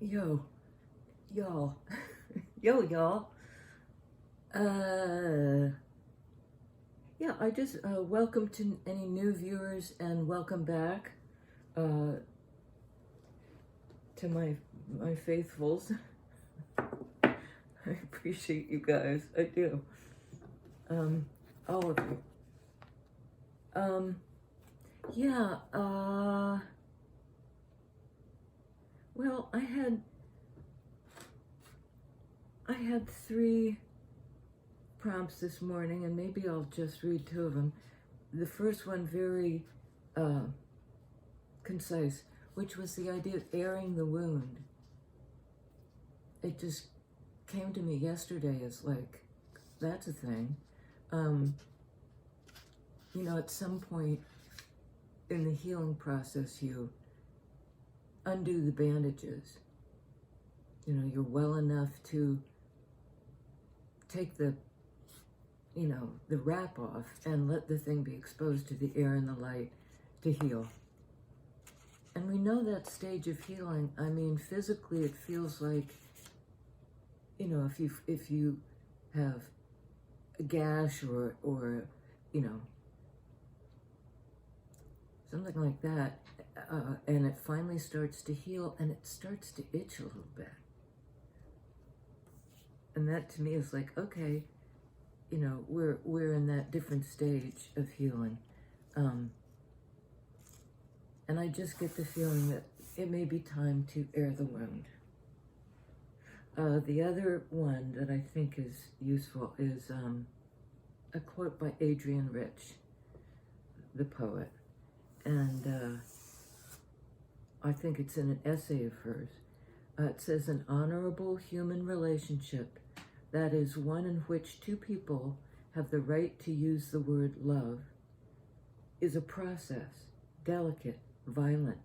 Yo, y'all. Yo, y'all. Yeah, I just welcome to any new viewers and welcome back to my faithfuls. I appreciate you guys. I do. All of you. Yeah, well, I had 3 prompts this morning, and maybe I'll just read 2 of them. The first one very concise, which was the idea of airing the wound. It just came to me yesterday as like, that's a thing. You know, at some point in the healing process, you undo the bandages. You know, you're well enough to take the wrap off and let the thing be exposed to the air and the light to heal. And we know that stage of healing. I mean, physically it feels like, you know, if you have a gash or you know, something like that, and it finally starts to heal and it starts to itch a little bit. And that to me is like, okay, you know, we're in that different stage of healing. And I just get the feeling that it may be time to air the wound. The other one that I think is useful is a quote by Adrienne Rich, the poet. And I think it's in an essay of hers. It says, an honorable human relationship, that is one in which 2 people have the right to use the word love, is a process, delicate, violent,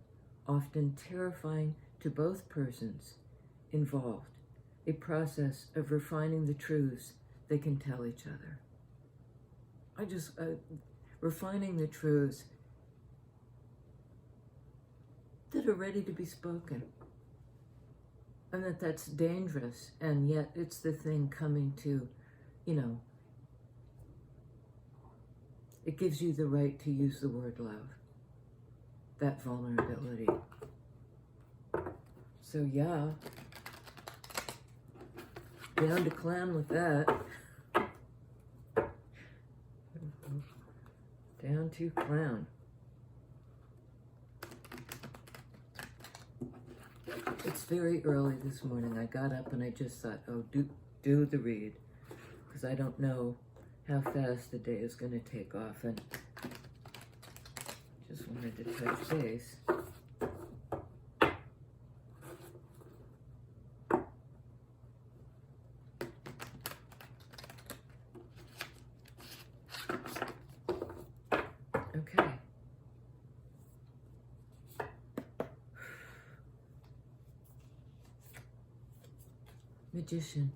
often terrifying to both persons involved, a process of refining the truths they can tell each other. Refining the truths that are ready to be spoken. And that's dangerous, and yet it's the thing coming to, you know, it gives you the right to use the word love, that vulnerability. So yeah, down to clown with that. Down to clown. It's very early this morning. I got up and I just thought, oh, do the read, because I don't know how fast the day is going to take off, and just wanted to touch base. Okay. Magician.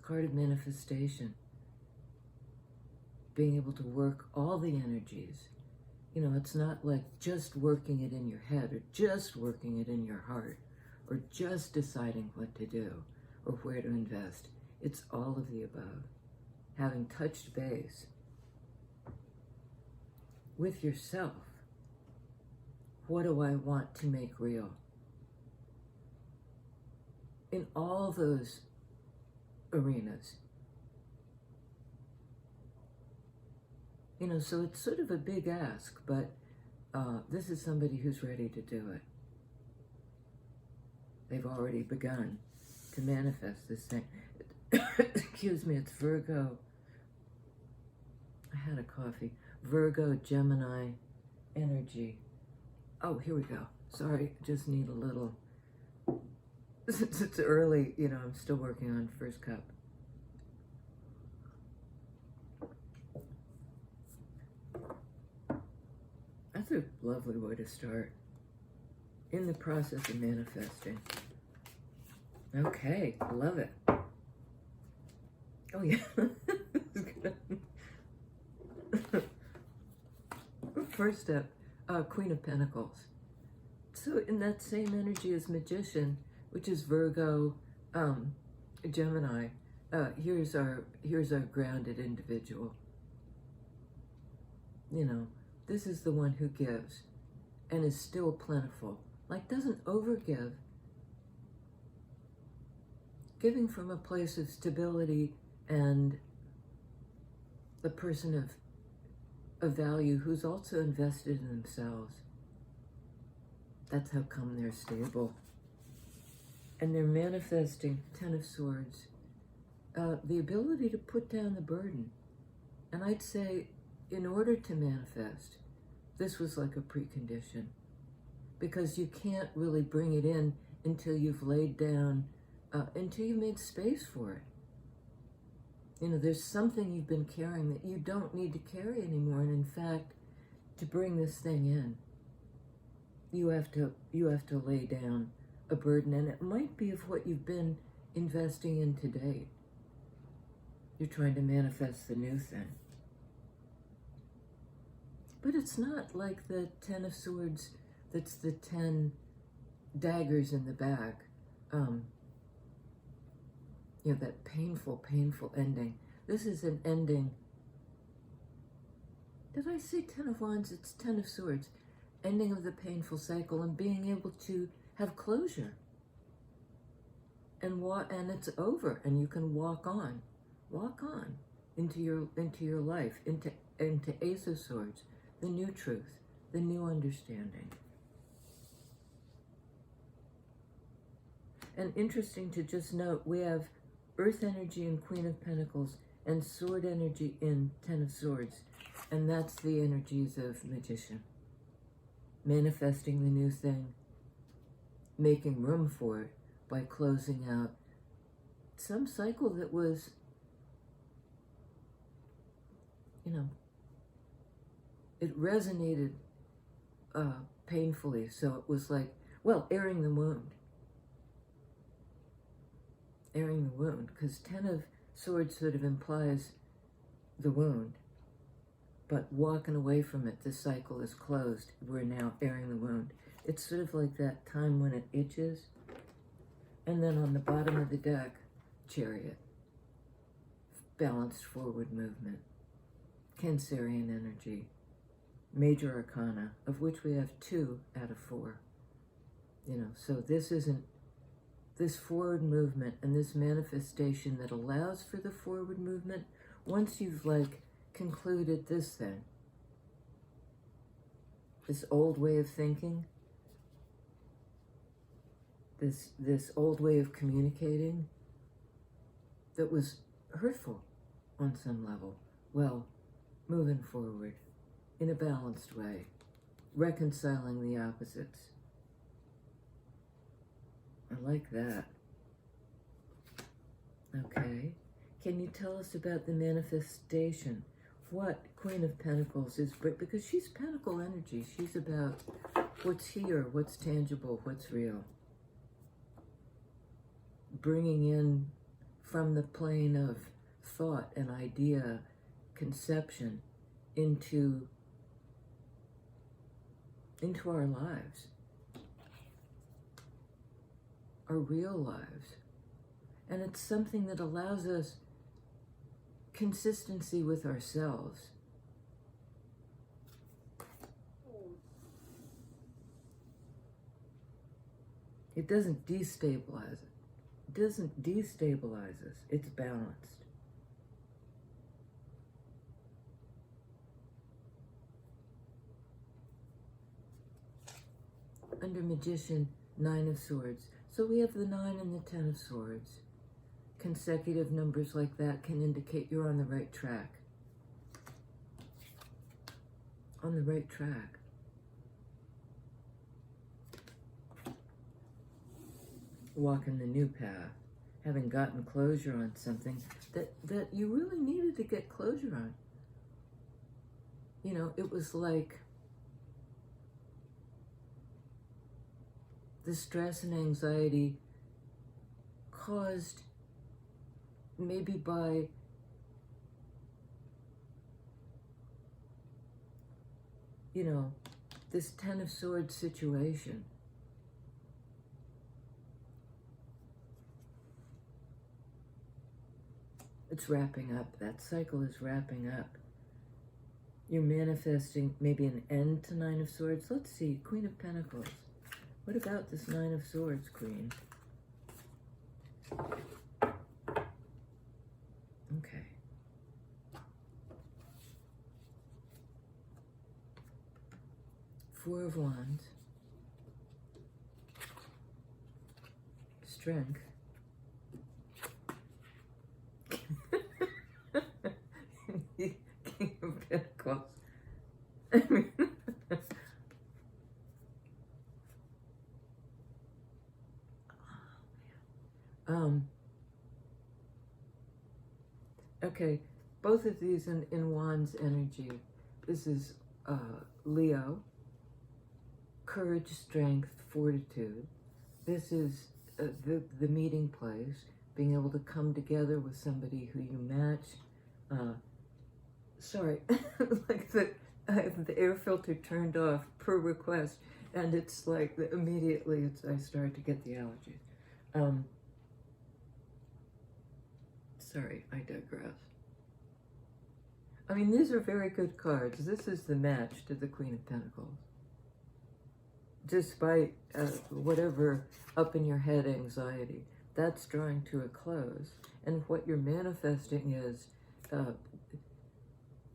Card of manifestation. Being able to work all the energies. You know, it's not like just working it in your head or just working it in your heart or just deciding what to do or where to invest. It's all of the above. Having touched base with yourself. What do I want to make real? In all those arenas. You know, so it's sort of a big ask, but this is somebody who's ready to do it. They've already begun to manifest this thing. Excuse me, it's Virgo. I had a coffee. Virgo, Gemini energy. Oh, here we go. Sorry, just need a little. Since it's early, you know, I'm still working on first cup. That's a lovely way to start in the process of manifesting. Okay, love it. Oh, yeah. First step, Queen of Pentacles. So in that same energy as Magician, which is Virgo, Gemini, here's our grounded individual. You know, this is the one who gives and is still plentiful. Like, doesn't overgive. Giving from a place of stability and the person of value who's also invested in themselves. That's how come they're stable. And they're manifesting, Ten of Swords, the ability to put down the burden. And I'd say, in order to manifest, this was like a precondition. Because you can't really bring it in until you've laid down, until you've made space for it. You know, there's something you've been carrying that you don't need to carry anymore. And in fact, to bring this thing in, you have to lay down a burden. And it might be of what you've been investing in to date. You're trying to manifest the new thing. But it's not like the Ten of Swords, that's the 10 daggers in the back. You know, that painful ending. This is an ending. Did I say 10 of Wands? It's 10 of Swords. Ending of the painful cycle and being able to have closure. And it's over, and you can walk on into your life, into Ace of Swords, the new truth, the new understanding. And interesting to just note, we have Earth energy in Queen of Pentacles and Sword energy in Ten of Swords. And that's the energies of Magician. Manifesting the new thing, making room for it by closing out some cycle that was, you know, it resonated painfully. So it was like, well, airing the wound. Airing the wound, because 10 of Swords sort of implies the wound, but walking away from it, the cycle is closed. We're now airing the wound. It's sort of like that time when it itches. And then on the bottom of the deck, Chariot, balanced forward movement, Cancerian energy, major arcana, of which we have 2 out of 4. You know, so this isn't this forward movement and this manifestation that allows for the forward movement. Once you've like concluded this thing, this old way of thinking, this old way of communicating that was hurtful on some level, well, moving forward in a balanced way, reconciling the opposites. I like that. Okay. Can you tell us about the manifestation? What Queen of Pentacles is, because she's Pentacle energy. She's about what's here, what's tangible, what's real. Bringing in from the plane of thought and idea, conception, into our lives. Our real lives. And it's something that allows us consistency with ourselves. It doesn't destabilize it. It doesn't destabilize us. It's balanced. Under Magician, 9 of Swords. So we have the 9 and the 10 of Swords. Consecutive numbers like that can indicate you're on the right track. On the right track. Walking the new path. Having gotten closure on something that you really needed to get closure on. You know, it was like the stress and anxiety caused maybe by this Ten of Swords situation. It's wrapping up. That cycle is wrapping up. You're manifesting maybe an end to Nine of Swords. Let's see, Queen of Pentacles. What about this Nine of Swords, Queen? Okay. Four of Wands. Strength. King of Pentacles. I mean, okay, both of these in Wands energy. This is Leo, courage, strength, fortitude. This is the meeting place, being able to come together with somebody who you match. Sorry, like I have the air filter turned off per request, and it's like immediately I start to get the allergies. Sorry, I digress. I mean, these are very good cards. This is the match to the Queen of Pentacles. Despite whatever up in your head anxiety, that's drawing to a close. And what you're manifesting is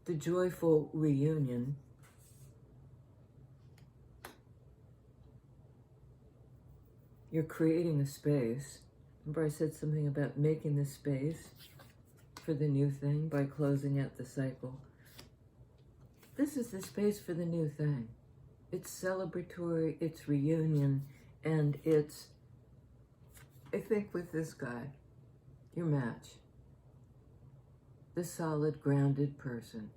the joyful reunion. You're creating a space. Remember I said something about making the space for the new thing by closing out the cycle. This is the space for the new thing. It's celebratory, it's reunion, and it's, I think with this guy, your match, the solid, grounded person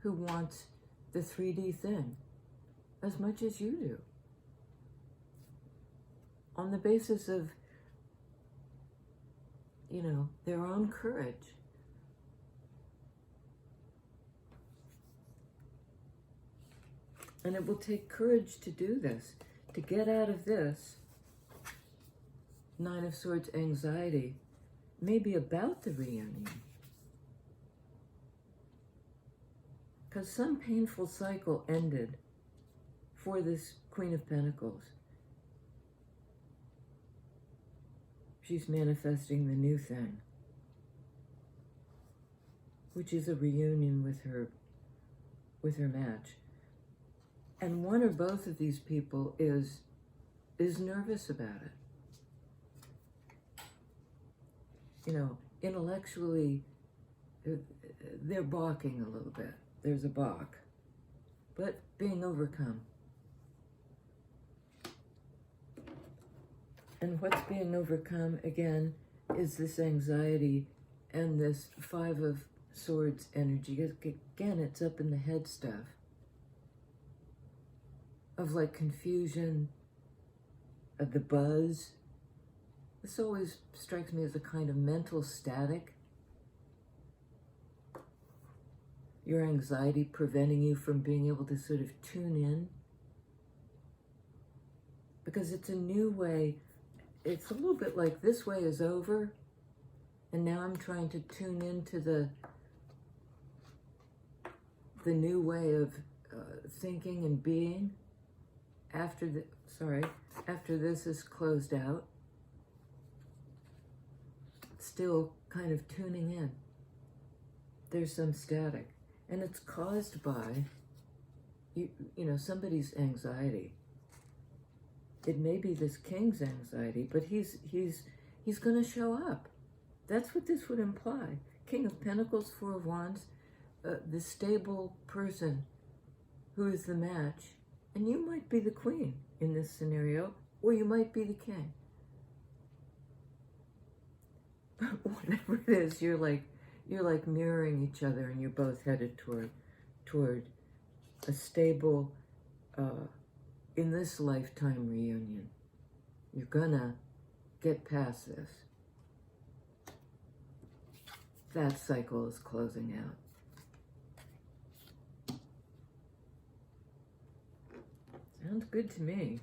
who wants the 3D thing as much as you do. On the basis of, you know, their own courage. And it will take courage to do this, to get out of this Nine of Swords anxiety, maybe about the reunion. Because some painful cycle ended for this Queen of Pentacles. She's manifesting the new thing, which is a reunion with her match. And one or both of these people is nervous about it. You know, intellectually, they're balking a little bit. There's a balk, but being overcome. And what's being overcome, again, is this anxiety and this Five of Swords energy. Again, it's up in the head stuff. Of like confusion, of the buzz. This always strikes me as a kind of mental static. Your anxiety preventing you from being able to sort of tune in. Because it's a new way. It's a little bit like this way is over, and now I'm trying to tune into the new way of thinking and being after this is closed out. Still kind of tuning in. There's some static, and it's caused by you know, somebody's anxiety. It may be this king's anxiety, but he's going to show up. That's what this would imply. King of Pentacles, Four of Wands, the stable person who is the match, and you might be the queen in this scenario, or you might be the king. But whatever it is, you're like mirroring each other, and you're both headed toward a stable, in this lifetime reunion. You're gonna get past this. That cycle is closing out. Sounds good to me.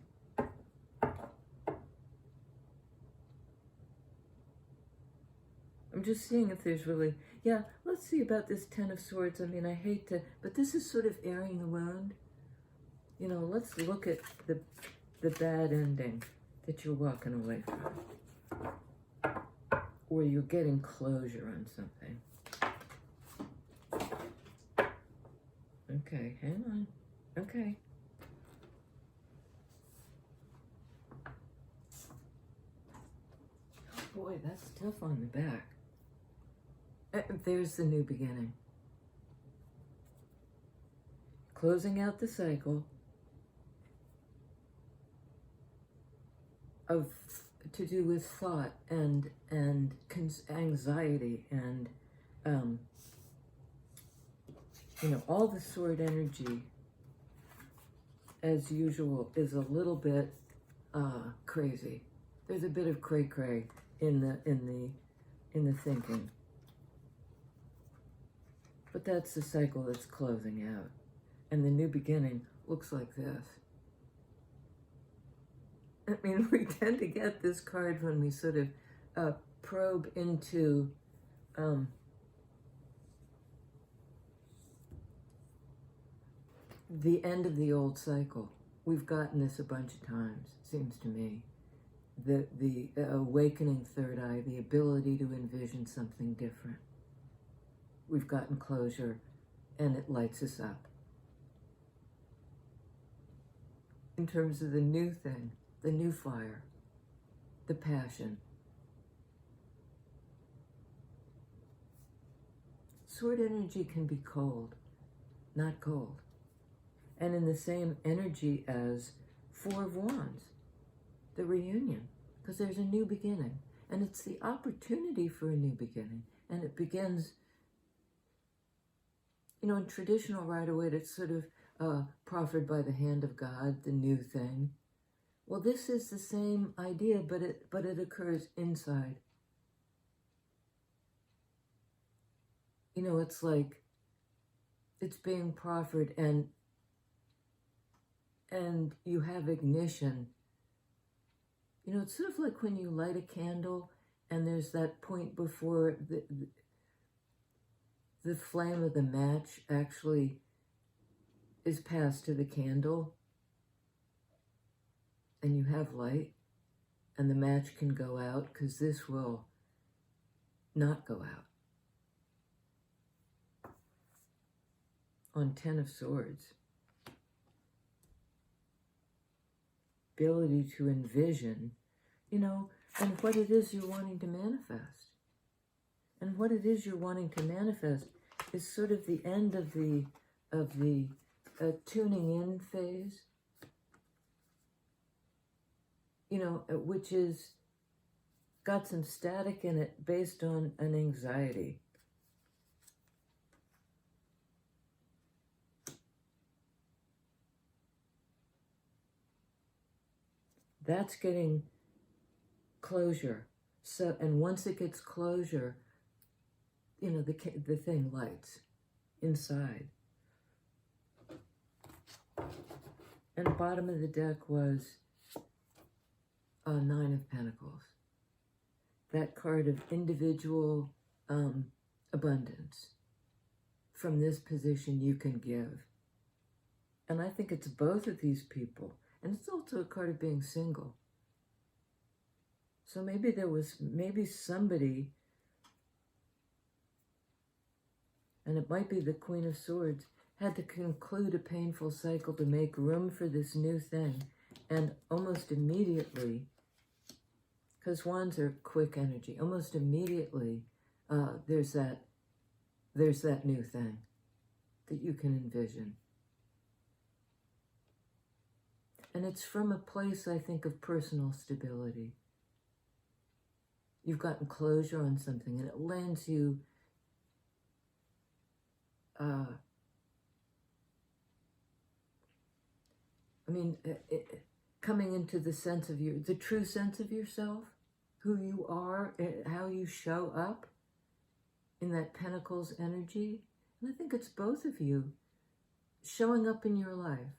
I'm just seeing if there's really, yeah, let's see about this Ten of Swords. I mean, I hate to, but this is sort of airing the wound. You know, let's look at the bad ending that you're walking away from. Or you're getting closure on something. Okay, hang on. Okay. Oh boy, that's tough on the back. There's the new beginning. Closing out the cycle of to do with thought and anxiety and you know, all the sword energy as usual is a little bit crazy. There's a bit of cray-cray in the thinking. But that's the cycle that's closing out. And the new beginning looks like this. I mean, we tend to get this card when we sort of probe into the end of the old cycle. We've gotten this a bunch of times, it seems to me. The awakening third eye, the ability to envision something different. We've gotten closure, and it lights us up. In terms of the new thing, the new fire, the passion. Sword energy can be cold, not cold. And in the same energy as Four of Wands, the reunion, because there's a new beginning. And it's the opportunity for a new beginning. And it begins, you know, in traditional Rider-Waite, it's sort of proffered by the hand of God, the new thing. Well, this is the same idea, but it occurs inside. You know, it's like it's being proffered and you have ignition. You know, it's sort of like when you light a candle and there's that point before the flame of the match actually is passed to the candle and you have light and the match can go out, because this will not go out. On Ten of Swords, ability to envision, you know, and what it is you're wanting to manifest. And what it is you're wanting to manifest is sort of the end of the tuning in phase, you know, which is got some static in it based on an anxiety. That's getting closure. So, and once it gets closure, you know, the thing lights inside. And bottom of the deck was a Nine of Pentacles. That card of individual abundance. From this position you can give. And I think it's both of these people. And it's also a card of being single. So maybe maybe somebody, and it might be the Queen of Swords, had to conclude a painful cycle to make room for this new thing. And almost immediately, because wands are quick energy, almost immediately there's that new thing that you can envision. And it's from a place, I think, of personal stability. You've gotten closure on something, and it lands you coming into the sense of the true sense of yourself, who you are, how you show up in that Pentacles energy. And I think it's both of you showing up in your life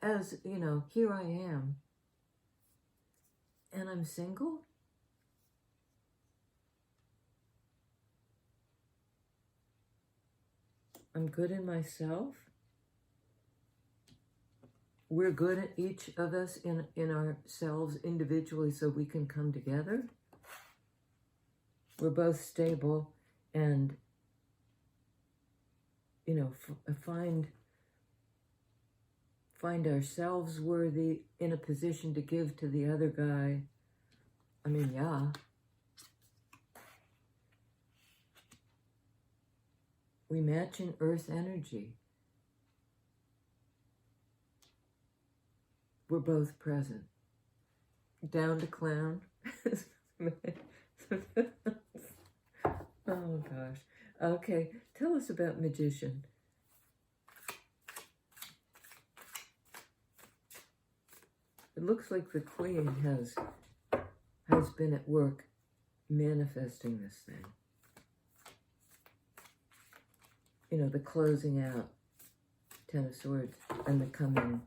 as, you know, here I am, and I'm single. I'm good in myself. We're good at each of us in ourselves individually so we can come together. We're both stable and, you know, find ourselves worthy, in a position to give to the other guy. I mean, yeah. We match in earth energy. We're both present. Down to clown. Oh gosh. Okay, tell us about magician. It looks like the queen has been at work manifesting this thing. You know, the closing out, Ten of Swords, and the coming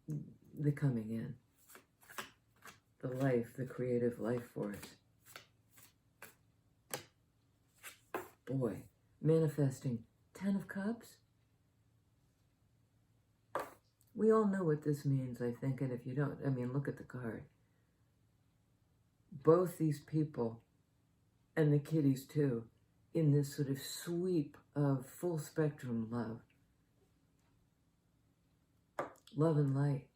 in. The life, the creative life force. Boy, manifesting. 10 of Cups. We all know what this means, I think, and if you don't, I mean, look at the card. Both these people, and the kitties too, in this sort of sweep of full spectrum love. Love and light.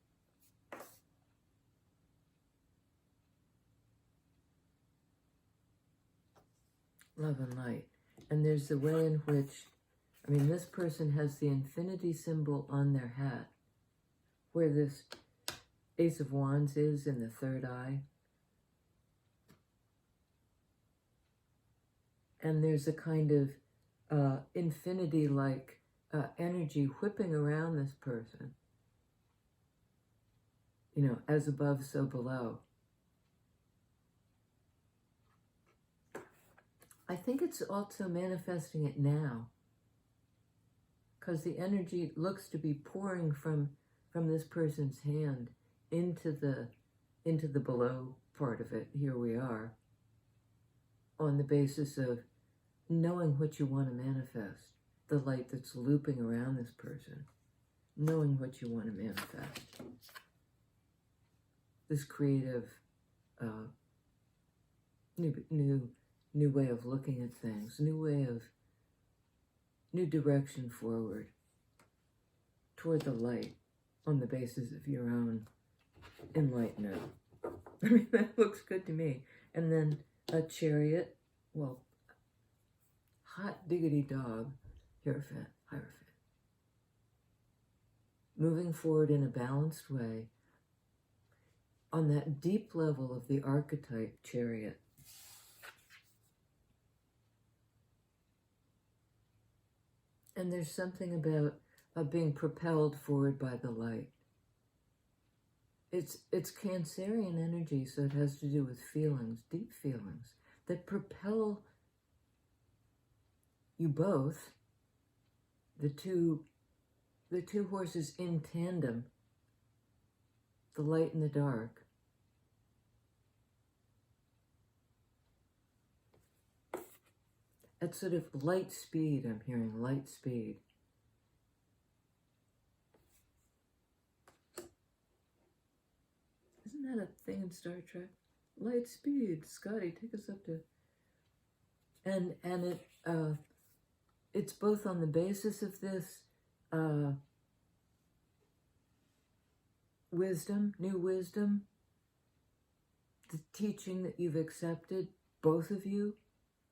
Love and light. And there's the way in which, I mean, this person has the infinity symbol on their hat, where this Ace of Wands is in the third eye. And there's a kind of infinity-like energy whipping around this person. You know, as above, so below. I think it's also manifesting it now, because the energy looks to be pouring from this person's hand into the below part of it. Here we are, on the basis of knowing what you want to manifest, the light that's looping around this person, knowing what you want to manifest. This creative, new way of looking at things, new direction forward toward the light on the basis of your own enlightenment. I mean, that looks good to me. And then a Chariot, well, hot diggity dog, Hierophant. Moving forward in a balanced way on that deep level of the archetype Chariot. And there's something about being propelled forward by the light. It's Cancerian energy, so it has to do with feelings, deep feelings, that propel you both, the two horses in tandem, the light and the dark. At sort of light speed, I'm hearing light speed. Isn't that a thing in Star Trek? Light speed, Scotty, take us up to... And it's both on the basis of this wisdom, new wisdom, the teaching that you've accepted, both of you,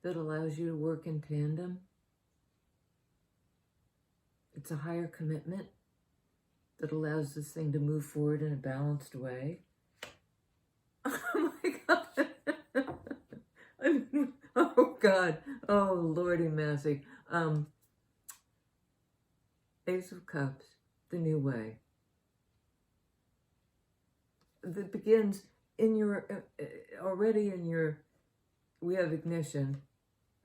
that allows you to work in tandem. It's a higher commitment that allows this thing to move forward in a balanced way. Oh my God. Oh God. Oh Lordy Massey. Ace of Cups, the new way. That begins in your, already in your, we have ignition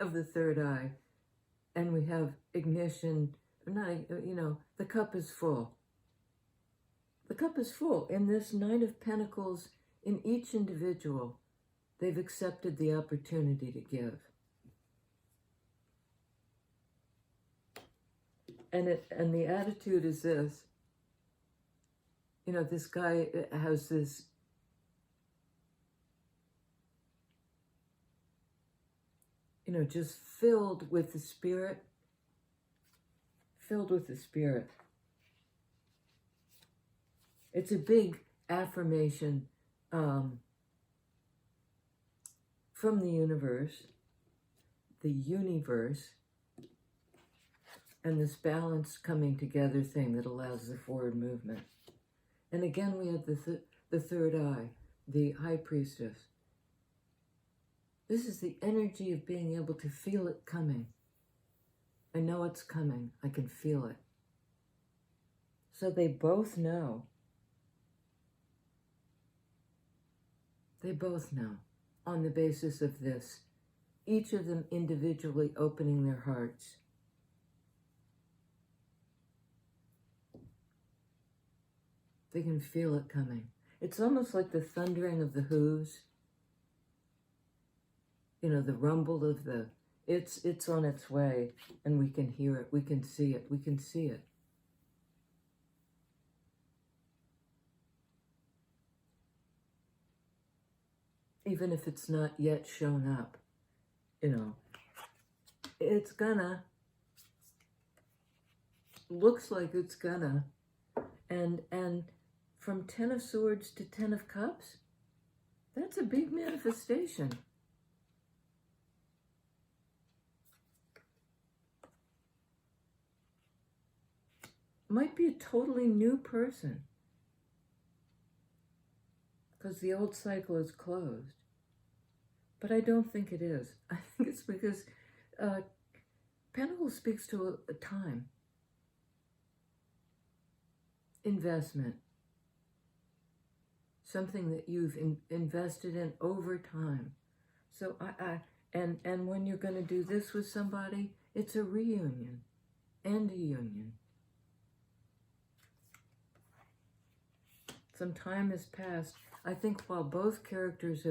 of the third eye, and we have ignition, not, you know, the cup is full. The cup is full. In this Knight of Pentacles, in each individual, they've accepted the opportunity to give. And the attitude is this. You know, this guy has this just filled with the Spirit. Filled with the Spirit. It's a big affirmation from the universe, and this balance coming together thing that allows the forward movement. And again, we have the third eye, the High Priestess. This is the energy of being able to feel it coming. I know it's coming. I can feel it. So they both know. They both know on the basis of this, each of them individually opening their hearts. They can feel it coming. It's almost like the thundering of the hooves. You know, the rumble of the, it's on its way, and we can hear it, we can see it, we can see it. Even if it's not yet shown up, you know, it's gonna, looks like it's gonna, and from 10 of Swords to 10 of Cups, that's a big manifestation. Might be a totally new person, because the old cycle is closed. But I don't think it is. I think it's because Pentacles speaks to a time. Investment. Something that you've invested in over time. So and when you're going to do this with somebody, it's a reunion and a union. Some time has passed. I think while both characters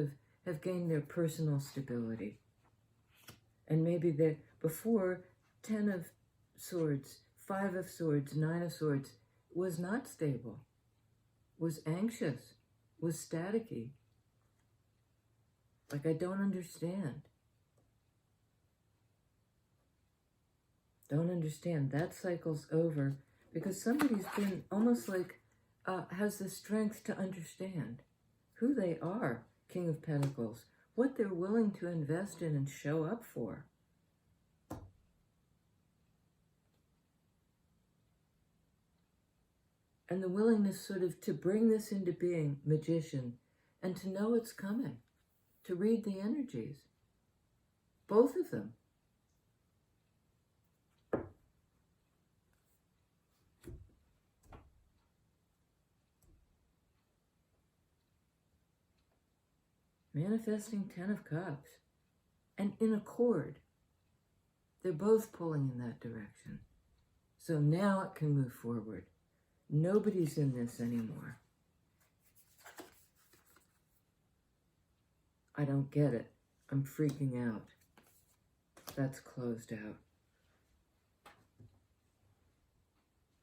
have gained their personal stability. And maybe before 10 of Swords, 5 of Swords, 9 of Swords was not stable, was anxious, was staticky. Like, I don't understand. Don't understand. That cycle's over because somebody's been almost like, has the strength to understand who they are, King of Pentacles, what they're willing to invest in and show up for. And the willingness sort of to bring this into being, Magician, and to know it's coming, to read the energies. Both of them. Manifesting 10 of Cups. And in accord. They're both pulling in that direction. So now it can move forward. Nobody's in this anymore. I don't get it. I'm freaking out. That's closed out.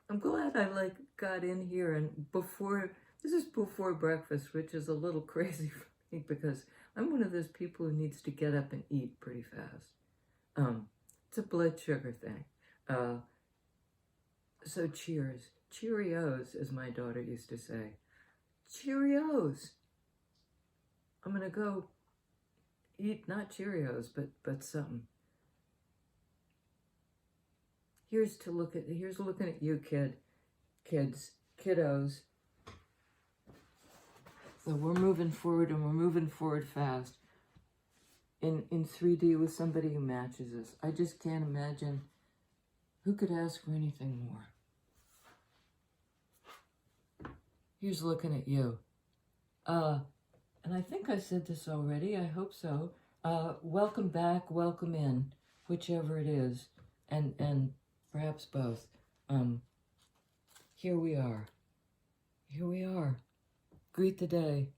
I'm glad I got in here and this is before breakfast, which is a little crazy for me because I'm one of those people who needs to get up and eat pretty fast. It's a blood sugar thing. So cheers. Cheerios, as my daughter used to say. Cheerios. I'm going to go eat, not Cheerios, but something. Here's looking at you, kiddos. So we're moving forward, and we're moving forward fast. In 3D with somebody who matches us. I just can't imagine who could ask for anything more. Here's looking at you. And I think I said this already. I hope so. Welcome back, welcome in, whichever it is, and perhaps both. Here we are. here we are. Greet the day.